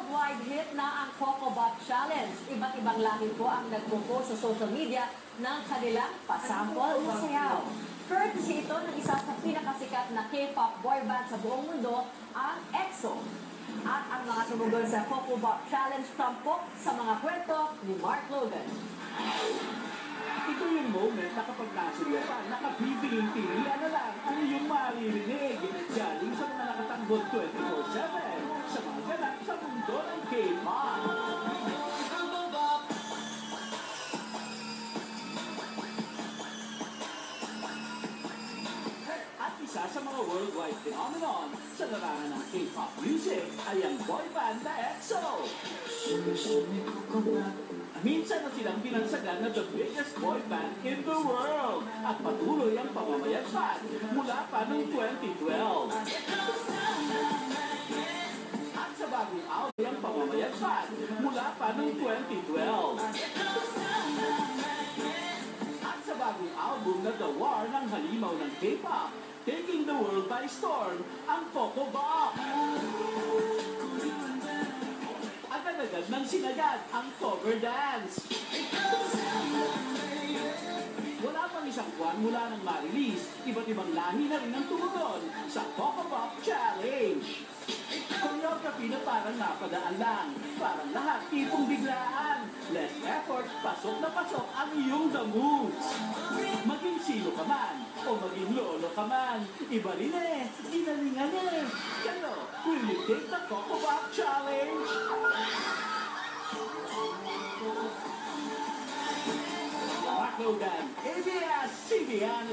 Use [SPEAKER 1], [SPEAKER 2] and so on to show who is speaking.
[SPEAKER 1] Worldwide hit na ang Coco Bop Challenge. Iba't ibang lahi po ang nagpo-post sa social media ng kanilang pasample na sayaw. Courtesy ito ng isa sa pinakasikat na K-pop boy band sa buong mundo, ang EXO. At ang mga sumugol sa Coco Bop Challenge tampok sa mga kwento ni Mark Logan.
[SPEAKER 2] Ito yung moment na kapag nasuyo pa, nakabibiling-piling na lang ang iyong maririnig. Galing sa mga nakatanggol 24/7 sa mga ganap sa mundo ng K-pop. At isa sa mga worldwide phenomenon sa larangan ng K-pop music ay ang boy band na EXO. Minsan na silang binansagan na the biggest boy band in the world at patuloy ang pamamayagpan mula pa noong 2012. At sa bagong album ang pamamayagpan mula pa noong 2012. At sa bagong album na The War ng halimaw ng K-pop, taking the world by storm, ang Coco Bop. Agad ng sinagad ang cover dance. Wala pang isang buwan mula nang ma-release, iba't ibang lahi na rin ang tumugon sa Coco Bop Challenge. Choreography na parang napadaan lang, parang lahat tipong biglaan. Less effort, pasok na pasok ang iyong the moves. Maging sino ka man, o maging lolo ka man, iba rin ginalingan Kayo, will you take the Coco Bop Challenge? Mark Logan, ABS-CBN.